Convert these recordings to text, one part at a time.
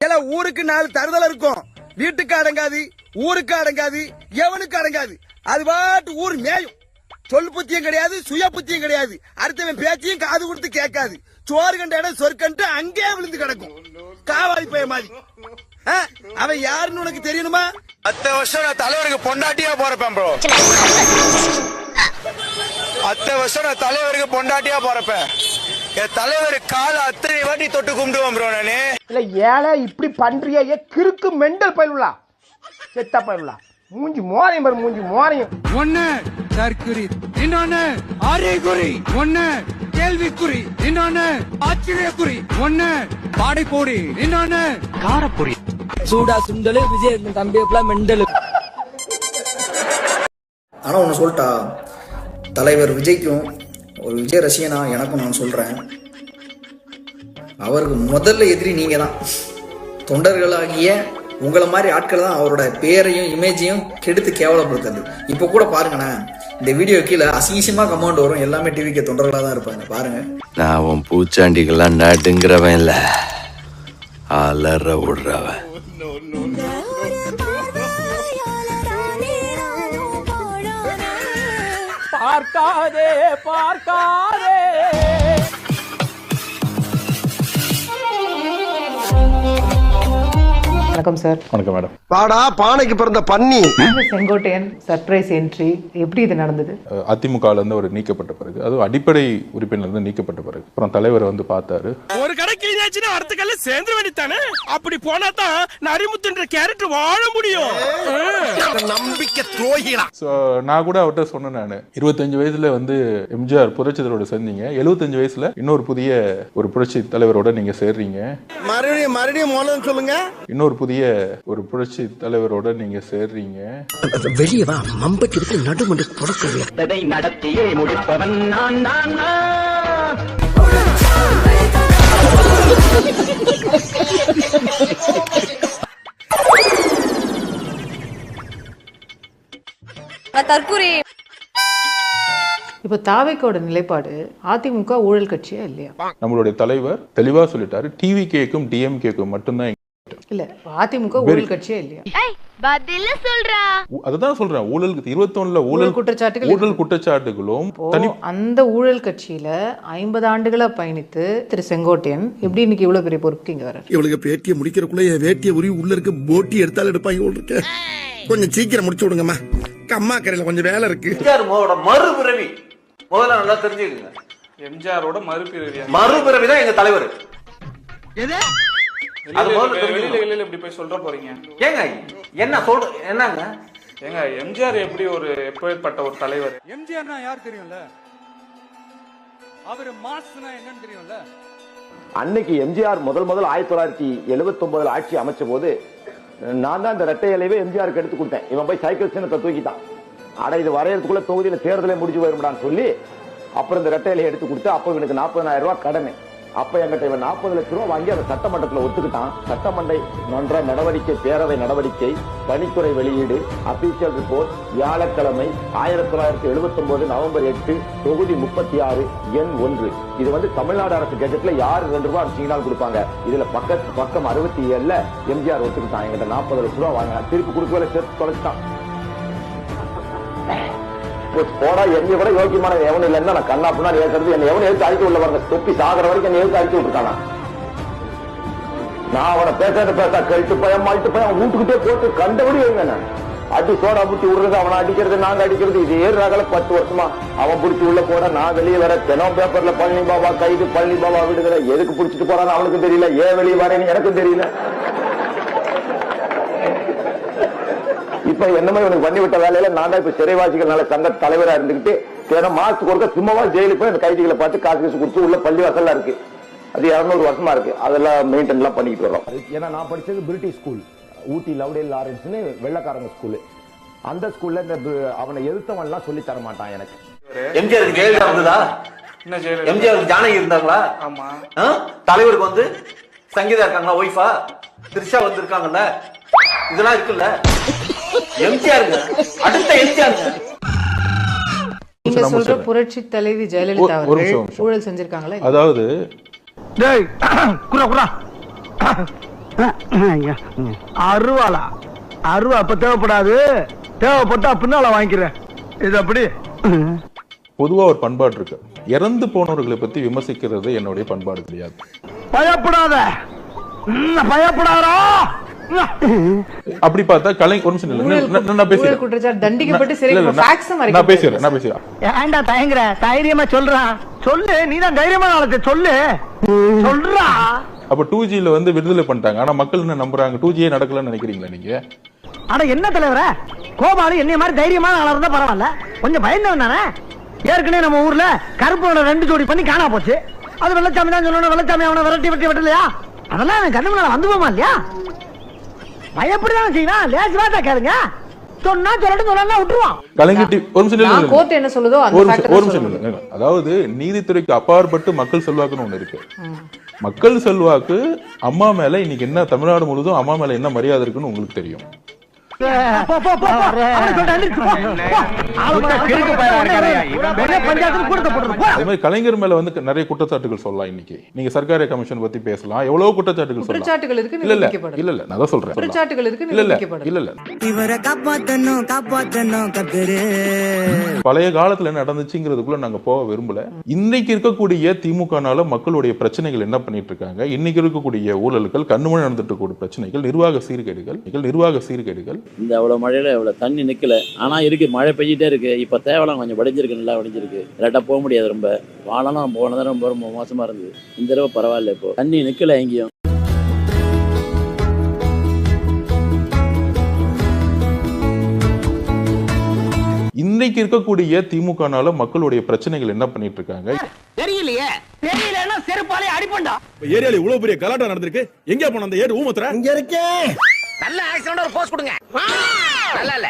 ஊருக்கு 4 தருதல் இருக்கும், வீட்டுக்கு அடங்காது, ஊருக்கு அடங்காது, எவனுக்கு அடங்காது. அது பாட்டு ஊர் மேயும். சொல் புத்தியும் கிடையாது, சுய புத்தியும் கிடையாது. அடுத்தவன் பேச்சையும் காது கொடுத்து கேட்காது. சோறு கண்ட இடம் சொற்கண்டு அங்கே விழுந்து கிடக்கும். காவாலி பைய மாதிரி. அவன் யாருன்னு உனக்கு தெரியணுமா? 10 வருஷம் நான் தலைவருக்கு பொண்டாட்டியா போறப்பேன் ப்ரோ. 10 வருஷம் நான் தலைவருக்கு பொண்டாட்டியா போறப்பேன். என் தலைவர் கால அத்தனை வாட்டி தொட்டு கும்பிடுவோம் ப்ரோ நானு. இல்ல ஏழை இப்படி பண்றியா? கிறுக்கு மெண்டல் பயிலுலா, செத்த பயிலுலா. மூஞ்சி மோரையும் பாரு, மூஞ்சி மோரையும். ஒன்னு தற்குறி, இன்னொன்னு அறிகுறி, ஒன்னு கேள்விக்குறி, இன்னொன்னு ஆச்சரியக்குறி, ஒன்னு பாடைக்கோடி, இன்னொன்னு காரப்பொறி. சூடா சுண்டலு விஜய் தம்பி மெண்டலு. ஆனா ஒன்னு சொல்லிட்டா, தலைவர் விஜய்க்கும் ஒரு விஜய் ரசிகனா எனக்கும் நான் சொல்றேன், அவருக்கு முதல்ல எதிரி நீங்க தான். தொண்டர்களாகிய உங்களை மாதிரி ஆட்கள் தான் அவரோட பேரையும் இமேஜையும் கெடுத்து கேவலப்படுத்துறது. இப்போ கூட பாருங்கண்ணே, இந்த வீடியோ கீழே அசிங்கமா கமெண்ட் வரும், எல்லாமே டிவிக்கு தொண்டர்களா தான் இருப்பாங்க. பாருங்க, நான் உன் பூச்சாண்டிகள்லாம் நாட்டுங்கிறவன் இல்ல, அலற விடுறவன். பார்க்காதே பார்க்காதே. வணக்கம் சார். வணக்கம் மேடம். பாடா பானைக்கு பிறந்த பன்னி. செங்கோட்டையன் சர்ப்ரைஸ் என்ட்ரி எப்படி இது நடந்தது? அதிமுகல இருந்து ஒரு நீக்கப்பட்ட பிறகு, அதுவும் அடிப்படை உறுப்பினர் இருந்து நீக்கப்பட்ட பிறகு, அப்புறம் தலைவர் வந்து பார்த்தாரு. ஒரு கடை கிழிஞ்சாச்சுன்னா அடுத்த கல்ல சேர்ந்து வேண்டித்தானே. அப்படி போனா தான் நரிமுத்துன்ற கேரக்டர் வாழ முடியும். நம்பிக்கை துரோகிகளா. நான் கூட அவர்கிட்ட சொன்னேன், நான் 25 வயசுல வந்து எம்ஜிஆர் புரட்சி தலைவரோட சேர்ந்தீங்க, 75 வயசுல இன்னொரு புதிய ஒரு புரட்சி தலைவரோட நீங்க சேர்றீங்க. மறுபடியும் மோளம் சொல்லுங்க. இன்னொரு புதிய ஒரு புரட்சி தலைவரோட நீங்க சேர்றீங்க. வெளியே வா, மம்பட்டிற்கு நடுமண்டு கொடுக்கவே நடத்தியே முடிப்பவன் நான் தான். தற்குறி. இப்போ தாவேக்கோட நிலைப்பாடு அதிமுக ஊழல் கட்சியா இல்லையா? நம்மளுடைய தலைவர் தெளிவா சொல்லிட்டாரு, டிவி கேக்கும் டிஎம்கேக்கும் மட்டும்தான். இல்ல, அதிமுக ஊழல் கட்சியா இல்லையா? பதில சொல்றா. அதுதான் சொல்றேன், ஊழல் 21ல ஊழல் குற்றச்சாட்டுகளும். அந்த ஊழல் கட்சியில 50 ஆண்டுகளா பயணித்து திரு செங்கோட்டையன் எப்படி இன்னைக்கு இவ்வளவு பெரிய பொறுப்புக்கு இங்க வர? இவளுக்கு பேட்டியை முடிக்கிறக்குள்ள என் வேட்டியை உரி உள்ள இருக்க போட்டி எடுத்தாலும் எடுப்பாங்க. கொஞ்சம் சீக்கிரம் முடிச்சு விடுங்கம்மா, அம்மா கரையில கொஞ்சம் வேலை இருக்கு. மறுபிறவி முதல்ல நல்லா தெரிஞ்சுக்கங்க. எம்ஜிஆரோட மறுபிறவி தான் எங்க தலைவர். வெளியில இப்படி போய் சொல்ற போறீங்க ஏங்க? என்ன சொல்ற என்னங்க? ஏங்க, எம்ஜிஆர் எப்படி ஒரு எப்பேற்பட்ட ஒரு தலைவர்? எம்ஜிஆர்னா யார் தெரியும்ல? அவரு மாஸ்னா என்னன்னு தெரியும்ல? அன்னைக்கு எம்ஜிஆர் முதல் 1979 ஆட்சி அமைச்ச போது நான் தான் இந்த ரெட்டை இலையவே எம்ஜிஆருக்கு எடுத்து கொடுத்தேன். இவன் போய் சைக்கிள் சின்னத்தை தூக்கிட்டான். ஆனா இது வரையறதுக்குள்ள தொகுதியில தேர்தலே முடிஞ்சு போயிருமான்னு சொல்லி அப்புறம் இந்த ரெட்டை இலையை எடுத்து கொடுத்து அப்ப இவனுக்கு 40,000 ரூபாய் கடனை. அப்ப என்கிட்ட இவன் 40 லட்சம் ரூபாய் வாங்கி அதை சட்டமன்றத்தில் ஒத்துக்கிட்டான். சட்டமன்ற நடவடிக்கை, பேரவை நடவடிக்கை, பணித்துறை வெளியீடு, அபிஷியல் ரிப்போர்ட், வியாழக்கிழமை 1979 நவம்பர் 8, தொகுதி 36, எண் 1. இது வந்து தமிழ்நாடு அரசு கெஜெட்ல யாரு 2 ரூபாய் சிக்னல் கொடுப்பாங்க. இதுல பக்கம் 67ல எம்ஜிஆர் ஒத்துக்கிட்டான். என்கிட்ட 40 லட்சம் ரூபாய் வாங்க, திருப்பி கொடுக்கவே சேர்த்து தொலைச்சிட்டான். போடா, எங்க கூட யோக்கியமான எவனும் இல்லைன்னா நான் கண்ணா புண்ணா ஏற்கிறது. என்ன எவனும் எழுத்து அழிக்க உள்ள வரங்க தொப்பி சாகிற வரைக்கும் என்ன எழுத்து அழிச்சு விட்டுருக்கானா? நான் அவனை பேச கழித்து பயம் மாட்டு போய் அவன் வீட்டுக்கிட்டே போட்டு கண்டபடி வைங்க. அடி சோடா புட்டி விடுறது, அவனை அடிக்கிறது, நாங்க அடிக்கிறது, இது ஏறாகல 10 வருஷமா. அவன் பிடிச்சி உள்ள போட, நான் வெளியே வர. தினம் பேப்பர்ல பழனி பாபா கைது, பழனி பாபா விடுகிற. எதுக்கு பிடிச்சிட்டு போறான்னு அவனுக்கு தெரியல, ஏன் வெளியே வரேன்னு எனக்கும் தெரியல. இப்ப என்னமே இவனுக்கு பண்ணி விட்ட வேலையில நான் தான் இப்ப சிறைவாசிகள் நல்ல சங்க தலைவரா இருந்துகிட்டு மாசத்துக்கு ஒருக்க சும்மாவா ஜெயிலுக்கு போய் அந்த கைதிகளை பார்த்து காசு கொடுத்து உள்ள பள்ளி வாசல்ல இருக்கு. அது 200 வருஷமா இருக்கு. அதெல்லாம் மெயின்டைன் எல்லாம் பண்ணிட்டு வரோம். ஏன்னா நான் படிச்சது பிரிட்டிஷ் ஸ்கூல், ஊட்டி லவ்டேல் லாரன்ஸ்னு வெள்ளக்காரங்க ஸ்கூலு. அந்த ஸ்கூல்ல இந்த அவனை எதிர்த்தவன் எல்லாம் சொல்லி தர மாட்டான் எனக்கு. எம்ஜிஆருக்கு ஜெயலலிதா வந்ததா? எம்ஜிஆருக்கு ஜானகி இருந்தாங்களா? ஆமா. தலைவருக்கு வந்து சங்கீதா இருக்காங்களா? ஒய்ஃபா திரிஷா வந்து இருக்காங்கல்ல? இதெல்லாம் இருக்குல்ல. எம்ஜிஆருங்க அடுத்த எம்ஜிஆருங்க. நீங்க சொல்ற புரட்சி தலைவி ஜெயலலிதா அவர்கள் ஊழல் செஞ்சிருக்காங்களா? அதாவது அருவாளா? அருவா அப்ப தேவைப்படாது, தேவைப்பட்டா பின்னால வாங்கிக்கிறேன். இது அப்படி. பொதுவா ஒரு பண்பாடு இருக்கு, இறந்து போனவர்களை பத்தி விமர்சிக்கிறது என்னுடைய பண்பாடு கிடையாது. பயப்படாத, பயப்படாதா? அப்படி பார்த்தா ஒரு நிமிஷம் நான் பேசுறேன். குற்றச்சாட்டு தண்டிக்கப்பட்டு சரி நான் பேசுறேன். ஏன்டா தயங்குற? தைரியமா சொல்றான், சொல்லு. நீதான் தைரியமா நாளத்தை சொல்லு, சொல்றா. அப்ப 2Gல வந்து விடுதலை பண்ணிட்டாங்க, ஆனா மக்கள் என்ன நம்புறாங்க? 2G நடக்கலன்னு நினைக்கிறீங்களா நீங்க? ஆனா என்ன தலைவர, கோபாலு என்னைய மாதிரி தைரியமான ஆளா இருந்தா பரவாயில்ல, கொஞ்சம் பயந்தவன் தானே. ஏற்கனவே நம்ம ஊர்ல கருப்போட 2 ஜோடி பண்ணி காணா போச்சு. அது வெள்ளச்சாமி தான் சொல்லணும், வெள்ளச்சாமி அவனை விரட்டி வெட்டலையா? அதெல்லாம் அவன் கண்ணு முன்னால வந்து போமா இல்லையா? பயப்படிதான் செய்யணும். லேசு வார்த்தை கேளுங்க, சொன்னா சொல்லட்டும், சொல்லலாம் விட்டுருவான். அதாவது நீதித்துறைக்கு அப்பாற்பட்டு மக்கள் செல்வாக்குன்னு ஒண்ணு இருக்கு. மக்கள் செல்வாக்கு அம்மா மேல இன்னைக்கு என்ன, தமிழ்நாடு முழுவதும் அம்மா மேல என்ன மரியாதை இருக்குன்னு உங்களுக்கு தெரியும். கலைஞர் மேல வந்து நிறைய குற்றச்சாட்டுகள் சொல்லலாம். இன்னைக்கு நீங்க சர்க்காரிய கமிஷன் பத்தி பேசலாம், எவ்வளவு குற்றச்சாட்டுகள் சொல்லலாம். இல்ல நான் தான் சொல்றேன். இல்ல இவரை காப்பாத்தணும் காப்பாத்தணும் கத்துரு. பழைய காலத்துல என்ன நடந்துச்சுங்கிறதுக்குள்ள நாங்க போக விரும்பல. இன்னைக்கு இருக்கக்கூடிய திமுகனால மக்களுடைய பிரச்சனைகள் என்ன பண்ணிட்டு இருக்காங்க, இன்னைக்கு இருக்கக்கூடிய ஊழல்கள், கண்ணுமணி நடந்துட்டு இருக்கக்கூடிய பிரச்சனைகள், நிர்வாக சீர்கேடுகள். இந்த அவ்வளவு மழையில எவ்வளவு தண்ணி நிக்கல, ஆனா இருக்கு, மழை பெய்யிட்டே இருக்கு. இப்ப தேவலாம் கொஞ்சம் வடிஞ்சிருக்கு, நல்லா வடிஞ்சிருக்கு. இல்லாட்டா போக முடியாது. ரொம்ப வாழலாம் போனதான் ரொம்ப மோசமா இருந்தது. இந்த தடவை பரவாயில்ல, இப்போ தண்ணி நிக்கல எங்கேயும். இன்னைக்கு இருக்கக்கூடிய திமுகனால மக்களுடைய பிரச்சனைகள் என்ன பண்ணிட்டு இருக்காங்க தெரியலையே. தெரியலன்னா செருப்பாலே அடிப்பண்டா. ஏரியால இவ்வளவு பெரிய கலாட்டம் நடந்திருக்கு, எங்க போன அந்த ஏர் ஊமத்துற? இங்க இருக்கே. நல்ல ஆக்சன்ட் ஒரு போஸ் கொடுங்க. நல்லா இல்ல,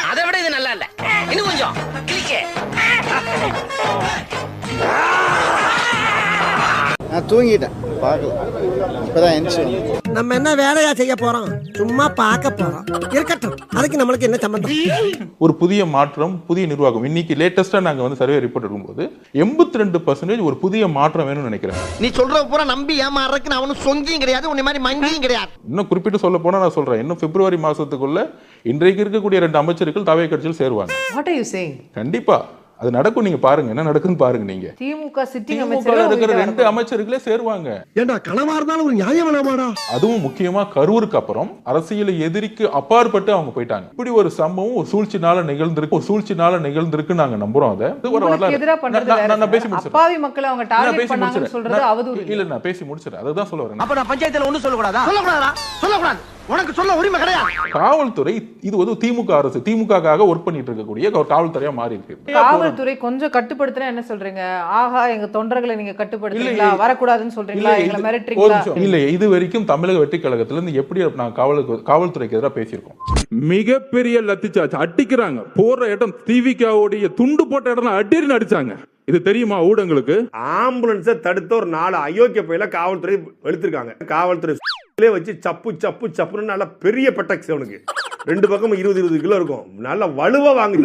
அதை விட இது நல்லா இல்ல, இன்னும் கொஞ்சம் கிளிக்கே. நான் தூங்கிட்டேன், பார்க்கல, இப்பதான் எந்திரிச்சு. நம்ம என்ன வேலையா செய்ய போறோம்? சும்மா பார்க்க போறோம். இருக்கட்டும், அதுக்கு நம்மளுக்கு என்ன சம்பந்தம்? ஒரு புதிய மாற்றம், புதிய நிர்வாகம். இன்னைக்கு லேட்டஸ்டா நாங்க வந்து சர்வே ரிப்போர்ட் எடுக்கும்போது 82% ஒரு புதிய மாற்றம் வேணும்னு நினைக்கிறேன். நீ சொல்ற பூரா நம்பி ஏமாறதுக்கு நான் ஒன்னும் சொங்கியும் கிடையாது, உன்னை மாதிரி மங்கியும் கிடையாது. இன்னும் குறிப்பிட்டு சொல்ல போனா நான் சொல்றேன், இன்னும் பிப்ரவரி மாசத்துக்குள்ள இன்றைக்கு இருக்கக்கூடிய 2 அமைச்சர்கள் தாவே கட்சியில் சேருவாங்க. What are you saying? கண்டிப்பா அது நடக்கும். நீங்க பாருங்க என்ன நடக்குன்னு பாருங்க. நீங்க திமுக சிட்டிங் அமைச்சர்கள் இருக்கிற 2 அமைச்சர்களே சேருவாங்க. ஏண்டா களவா இருந்தாலும் ஒரு நியாயம் வேணாமாடா? அதுவும் முக்கியமா கரூருக்கு அப்புறம் அரசியல் எதிரிக்கு அப்பாற்பட்டு அவங்க போயிட்டாங்க. இப்படி ஒரு சம்பவம் ஒரு சூழ்ச்சினால நிகழ்ந்திருக்கு நாங்க நம்புறோம். அதை ஒரு நான் பேசி முடிச்சேன். அப்பாவி மக்களை அவங்க டார்கெட் பண்ணாங்கன்னு சொல்றது அவதூறு இல்ல. நான் பேசி முடிச்சேன், அதுதான் சொல்ல வரேன். அப்ப நான் பஞ்சாயத்துல ஒண்ணும் சொல்லக்கூடாதா? சொல்லக்கூடாது. உனக்கு சொல்ல உரிமை கிடையாது. காவல்துறை இது வந்து திமுக அரசு, திமுகக்காக ஒர்க் பண்ணிட்டு இருக்கக்கூடிய ஒரு காவல்துறையா மாறி இருக்கு. காவல்துறை கொஞ்சம் கட்டுப்படுத்தினா என்ன சொல்றீங்க? ஆஹா, எங்க தொண்டர்களை நீங்க கட்டுப்படுத்துறீங்களா, வரக்கூடாதுன்னு சொல்றீங்களா, எங்களை மிரட்டுறீங்களா? இல்ல, இது வரைக்கும் தமிழக வெற்றி கழகத்துல இருந்து எப்படி நான் காவல்துறைக்கு எதிராக பேசியிருக்கோம். மிகப்பெரிய லத்திச்சாச்சு அடிக்கிறாங்க. போற இடம் திவிகாவுடைய துண்டு போட்ட இடம் அடின்னு அடிச்சாங்க. இது தெரியுமா ஊடகங்களுக்கு? ஆம்புலன்ஸை தடுத்த ஒரு 4 அயோக்கிய பையில காவல்துறை வெளுத்திருக்காங்க. காவல்துறை வச்சு சப்புன்னு நல்ல பெரிய பெட்டக்ஸ், அவனுக்கு 2 பக்கம் 20 கிலோ இருக்கும், நல்ல வலுவா வாங்கி.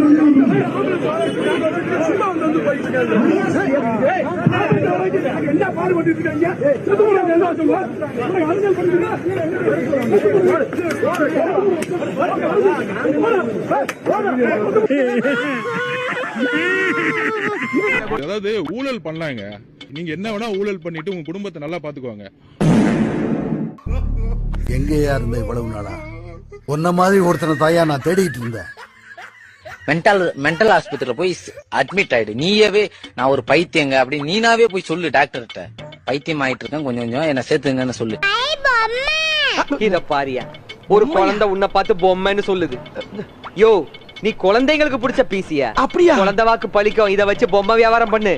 அதாவது ஊழல் பண்ணலாங்க, நீங்க என்ன வேணா ஊழல் பண்ணிட்டு உங்க குடும்பத்தை நல்லா பாத்துக்குவாங்க. எங்கேயா இருந்த இவ்வளவு நாளா? உன்ன மாதிரி ஒருத்தனை தாயா நான் தேடிட்டு இருந்தேன். மென்டல் ஆஸ்பத்திரியில போய் அட்மிட் ஆயிடு. நீயவே நான் ஒரு பைத்தியங்க அப்படி நீனாவே போய் சொல்லு டாக்டர்கிட்ட, பைத்தியம் ஆயிட்டு இருக்கேன், கொஞ்சம் என்ன சேர்த்துங்கன்னு சொல்லு. இத பாரியா, ஒரு குழந்தை உன்னை பார்த்து பொம்மைன்னு சொல்லுது. யோ, நீ குழந்தைங்களுக்கு பிடிச்ச பீசியா? அப்படியா? குழந்தை வாக்கு பழிக்கும், இத வச்சு பொம்மை வியாபாரம் பண்ணு.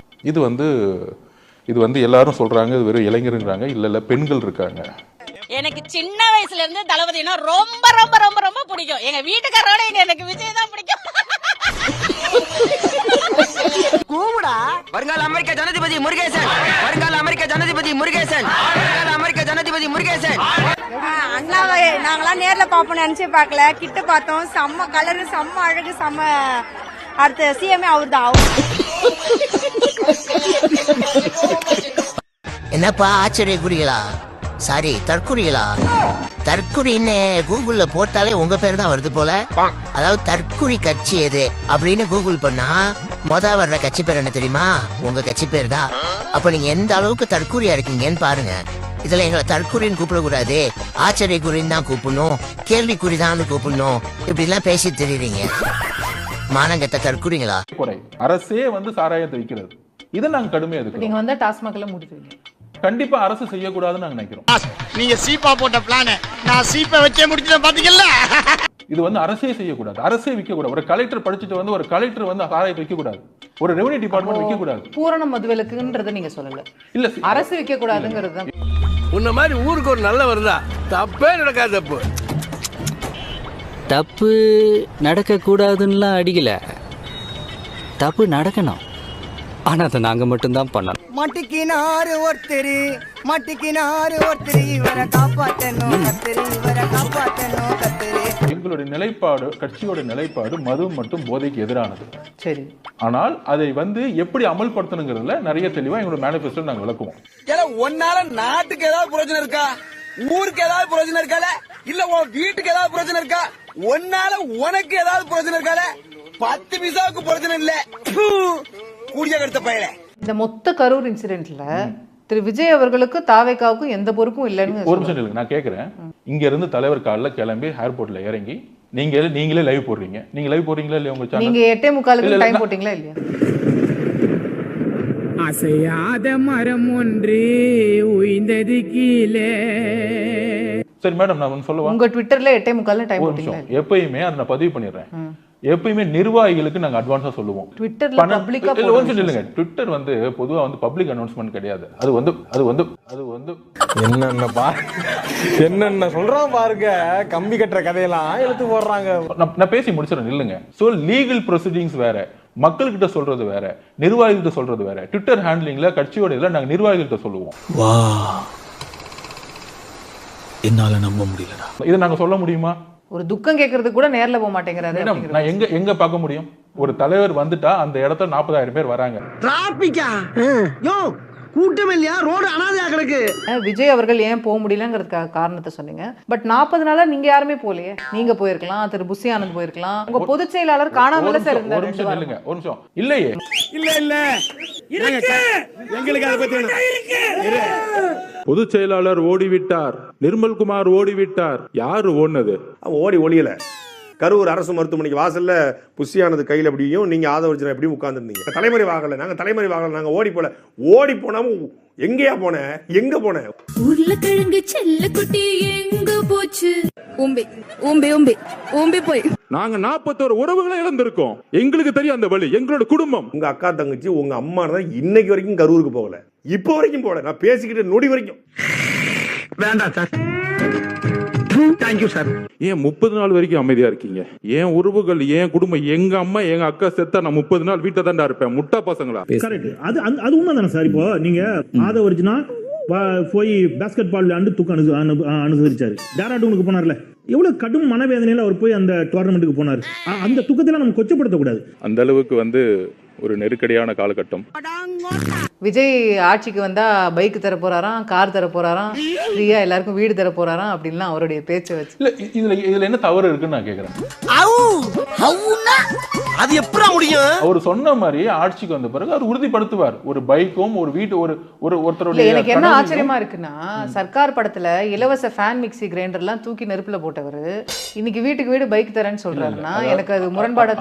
இது வந்து எல்லாரும் சொல்றாங்க இது வெறும் இளைஞருங்கிறாங்க. இல்ல பெண்கள் இருக்காங்க. எனக்கு சின்ன வயசுல இருந்து தளபதினா ரொம்ப ரொம்ப ரொம்ப ரொம்ப பிடிக்கும். எங்க வீட்டுக்காரோட எனக்கு விஜய் தான் பிடிக்கும். கூவுடா. வருங்கால அமெரிக்க ஜனாதிபதி முருகேசன், வருங்கால அமெரிக்க ஜனாதிபதி முருகேசன், வருங்கால அமெரிக்க ஜனாதிபதி முருகேசன். அண்ணாவை நாங்களாம் நேர்ல பாப்போம்னு நினைச்சே பார்க்கல, கிட்ட பார்த்தோம். செம்ம கலரு, செம்ம அழகு, செம்ம. அடுத்த சிஎம்ஏ அவர் தான். என்னப்பா ஆச்சரிய குறிகளா? சாரி தற்குறிகளா? தற்குறின்னு கூகுள்ல போட்டாலே உங்க பேர் தான் வருது போல. அதாவது தற்குறி கட்சி எது அப்படின்னு கூகுள் பண்ணா வர்ற கட்சி பேர் என்ன தெரியுமா? உங்க கட்சி பேர் தான். அப்ப நீங்க எந்த அளவுக்கு தற்குறியா இருக்கீங்கன்னு பாருங்க. இதுல எங்களை தற்குறின்னு கூப்பிடக்கூடாது, ஆச்சரிய குறின்னு தான் கூப்பிடணும், கேள்விக்குறி தான் கூப்பிடணும், இப்படி எல்லாம் பேசி தெரியுறீங்க. மானங்கத்த தற்குறிங்களா? அரசே வந்து சாராயத்தை விற்கிறது, இதை நாங்க கடுமையா எதிர்க்கிறோம். நீங்க வந்து டாஸ்மாக்ல முடிச்சுவீங்க. கண்டிப்பா அரசு செய்யக்கூடாதுன்னு நாங்க நினைக்கிறோம். நீங்க சீப்பா போட்ட பிளான் நான் சீப்பை வச்சே முடிச்சத பாத்தீங்கல்ல. இது வந்து அரசே செய்யக்கூடாது, அரசே விற்க கூடாது. ஒரு கலெக்டர் படிச்சுட்டு வந்து ஒரு கலெக்டர் வந்து சாராயத்தை விற்க கூடாது, ஒரு ரெவென்யூ டிபார்ட்மெண்ட் விற்க கூடாது. பூரண மதுவிலக்குன்றதை நீங்க சொல்லல, இல்ல அரசு விற்க கூடாதுங்கிறது தான். உன்ன மாதிரி ஊருக்கு ஒரு நல்ல வருதா தப்பே நடக்காது. தப்பு தப்பு நடக்க கூடாதுன்னுலாம் அடிக்கல, தப்பு நடக்கணும், ஆனா அதை நாங்க மட்டும்தான் பண்ணணும். மட்டிக்கினாரு ஒருத்தரு இவரை காப்பாத்தணும் கத்தரு, இவரை காப்பாத்தணும் கத்தரு. எங்களுடைய நிலைப்பாடு, கட்சியோட நிலைப்பாடு மது மற்றும் போதைக்கு எதிரானது. சரி, ஆனால் அதை வந்து எப்படி அமல்படுத்தணுங்கிறதுல நிறைய தெளிவா எங்களோட மேனிஃபெஸ்டோ நாங்க விளக்குவோம். ஏன்னா ஒன்னால நாட்டுக்கு ஏதாவது பிரயோஜனம் இருக்கா, ஊருக்கு ஏதாவது பிரயோஜனம் இருக்கால, இல்ல உன் வீட்டுக்கு ஏதாவது பிரயோஜனம் இருக்கா, ஒன்னால உனக்கு ஏதாவது பிரயோஜனம் இருக்கால? 10 பைசாவுக்கு பிரயோஜனம் இல்ல. கூடிய கருத்த பயல. இந்த மொத்த கரூர் இன்சிடென்ட்ல திரு விஜய் அவர்களுக்கு தாவேக்காவுக்கும் எந்த பொறுப்பும் இல்லைன்னு ஒரு நிமிஷம் இல்லைங்க, நான் கேட்கிறேன். இங்க இருந்து தலைவர் காலைல கிளம்பி ஏர்போர்ட்ல இறங்கி நீங்களே லைவ் போடுறீங்க. நீங்க லைவ் போடுறீங்களா இல்லையா? உங்க நீங்க 8:45 டைம் போட்டீங்களா இல்லையா? அசையாத மரம் ஒன்று உயிர்ந்தது கீழே. சரி மேடம், நான் சொல்லுவேன். உங்க ட்விட்டர்ல 8:45 டைம் போட்டீங்களா? எப்பயுமே அதை நான் பதிவு பண்ணிடுறேன். எப்பயுமே நிர்வாகிகளுக்கு நாங்க அட்வான்ஸா சொல்லுவோம். ட்விட்டர்ல பப்ளிக்கா இல்லங்க, ட்விட்டர் வந்து பொதுவா வந்து பப்ளிக் அனௌன்ஸ்மென்ட் கிடையாது. அது வந்து என்னென்ன சொல்றான் பாருங்க, கம்பி கட்டுற கதையெல்லாம் எடுத்து போடுறாங்க. நான் பேசி முடிச்சிடறேன் இல்லங்க. சோ லீகல் ப்ரொசீடிங்ஸ் வேற, மக்கள்கிட்ட சொல்றது வேற, நிர்வாகிகிட்ட சொல்றது வேற. ட்விட்டர் ஹேண்ட்லிங்ல கட்சியோட இதுல நாங்க நிர்வாகிகிட்ட சொல்லுவோம். வா, என்னால நம்ப முடியலடா. இதை நாங்க சொல்ல முடியுமா? ஒரு துக்கம் கேட்கறது கூட நேர்ல போக மாட்டேங்கிறாரு. நான் எங்க பார்க்க முடியும்? ஒரு தலைவர் வந்துட்டா அந்த இடத்துல 40,000 பேர் வராங்க. டிராபிக்கா யோ கூட்டம் இல்லையா, ரோடு அனாதையா கிடக்கு. விஜய் அவர்கள் ஏன் போக முடியலங்கிறதுக்காக காரணத்தை சொன்னீங்க. பட் 40 நாளா நீங்க யாருமே போலையே. நீங்க போயிருக்கலாம், திரு புஷி ஆனந்த் போயிருக்கலாம், உங்க பொதுச் செயலாளர் காணாமல சார் இருந்தாரு. ஒரு நிமிஷம் இல்லையே. இல்ல எங்களுக்கு அதை பத்தி பொதுச் செயலாளர் ஓடிவிட்டார், நிர்மல்குமார் ஓடிவிட்டார். யாரு ஓடினது? ஓடி ஒளியல. கரூர் அரசு மருத்துவமனைக்கு வாசல்ல புஷியானது கையில் அப்படியும் நீங்க ஆதவர்ஜனா எப்படியும் உட்கார்ந்துருந்தீங்க. தலைமறை வாகல, நாங்க ஓடி போனாலும் எங்கேயா போன, எங்க போன? உருளைக்கிழங்கு செல்ல குட்டி எங்க போச்சு? ஊம்பி போய் நாங்க 41 உறவுகளை இழந்திருக்கோம். எங்களுக்கு தெரியும் அந்த வழி, எங்களோட குடும்பம். உங்க அக்கா தங்கச்சி உங்க அம்மா தான் இன்னைக்கு வரைக்கும் கரூருக்கு போகல, இப்போ வரைக்கும் போகல. நான் பேசிக்கிட்டு நொடி வரைக்கும் வேண்டாம் சார். Thank you sir. ஏன் 30 நாள் வரைக்கும் அமைதியா இருக்கீங்க? ஏன் உறவுகள், ஏன் குடும்பம், எங்க அம்மா எங்க அக்கா செத்தா நான் 30 நாள் வீட்டை தாண்டா இருப்பேன். முட்டா பசங்களா? கரெக்ட். அது உண்மை தானே சார். இப்போ நீங்க ஆதவர்ஜனா போய் பாஸ்கெட் பால் விளையாண்டு தூக்கம் அனுசரிச்சாரு. டேராடூனுக்கு போனார்ல, எவ்வளவு கடும் மனவேதனையில அவர் போய் அந்த டோர்னமெண்ட்டுக்கு போனாரு. அந்த துக்கத்துல நம்ம கொச்சப்படுத்தக்கூடாது. அந்த அளவுக்கு வந்து ஒரு நெருக்கடியான காலகட்டம். விஜய் ஆட்சிக்கு வந்தா பைக் தர போறாராம், கார் தர போறாராம், ஃப்ரீயா எல்லாருக்கும் வீடு தர போறாராம் அப்படின்லாம் அவருடைய பேச்சை வச்சு. இல்ல இதுல என்ன தவறு இருக்குன்னு நான் கேக்குறேன். அது எப்படி முடியும்? அவர் சொன்ன மாதிரி ஆட்சிக்கு வந்த பிறகு அவர் உறுதிப்படுத்துவார். ஒரு பைக்கும் ஒரு வீட்டு ஒருத்தருடைய. எனக்கு என்ன ஆச்சரியமா இருக்குன்னா, சர்க்கார் படத்துல இலவச ஃபேன் மிக்சி கிரைண்டர் எல்லாம் தூக்கி நெருப்புல போட்டவர் இன்னைக்கு வீட்டுக்கு வீடு பைக் தரேன்னு சொல்றாருன்னா எனக்கு அது முரண்பாடு.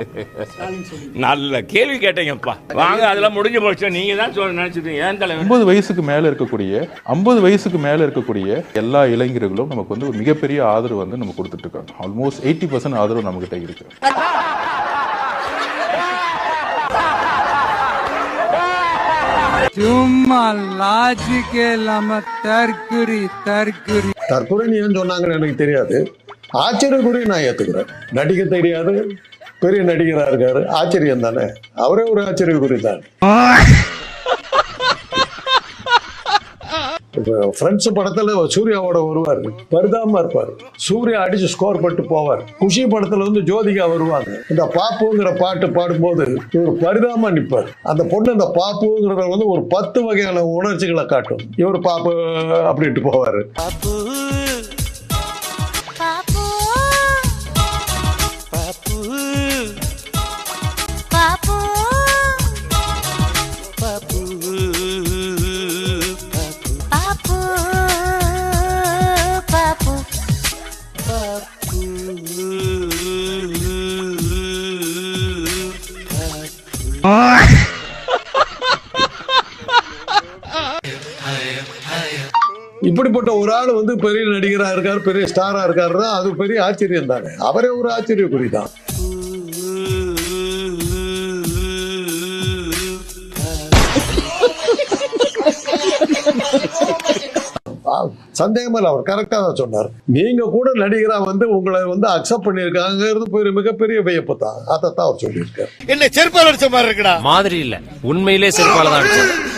நல்ல கேள்வி கேட்டீங்கப்பா. வாங்க, அதெல்லாம் முடிஞ்சு போச்சு. நீங்க தான் நினைச்சிட்டீங்க. 50 வயசுக்கு மேல இருக்கக்கூடிய எல்லா இளைஞர்களும் நமக்கு வந்து ஒரு மிகப்பெரிய ஆதரவு வந்து நம்ம கொடுத்துட்டு இருக்காங்க. ஆல்மோஸ்ட் 80% ஆதரவு நம்ம கிட்ட இருக்கு. சும்மா லாஜிக்கே இல்லாம தற்குறின்னு ஏன் சொன்னாங்கன்னு எனக்கு தெரியாது. ஆச்சரியக்குறி நான் ஏத்துக்கிறேன். நடிக்க தெரியாது, பெரிய நடிகரா இருக்காரு, ஆச்சரியம் தானே. அவரே ஒரு ஆச்சரியக்குறி தான். ஃப்ரெண்ட்ஸ் படத்துல சூர்யாவோட வருவார், பரிதாபமா இருப்பார். சூர்யா அடிச்சு ஸ்கோர் பண்ணிட்டு போவார். குஷி படத்துல வந்து ஜோதிகா வருவாங்க. இந்த பாப்புங்கிற பாட்டு பாடும்போது இவர் பரிதாபமா நிற்பார். அந்த பொண்ணு அந்த பாப்புங்கிறத வந்து ஒரு 10 வகையான உணர்ச்சிகளை காட்டும். இவர் பாப்பு அப்படின்ட்டு போவாரு. இப்படிப்பட்ட ஒரு ஆள் வந்து பெரிய நடிகரா இருக்காரு, பெரிய ஸ்டாரா இருக்காருன்னா அது பெரிய ஆச்சரியம் தானே. அவரே ஒரு ஆச்சரியக்குறி தான். சந்தேகமே இல்லை, அவர் கரெக்டா தான் சொன்னார். நீங்க கூட நடிகரா வந்து உங்களை வந்து அக்செப்ட் பண்ணிருக்காங்கிறது மிகப்பெரிய வியப்பு தான். அதைத்தான் அவர் சொல்லியிருக்காரு. என்ன செருப்பால் அடிச்ச மாதிரி இருக்குடா. மாதிரி இல்ல, உண்மையிலே செருப்பால தான் அடிச்சது.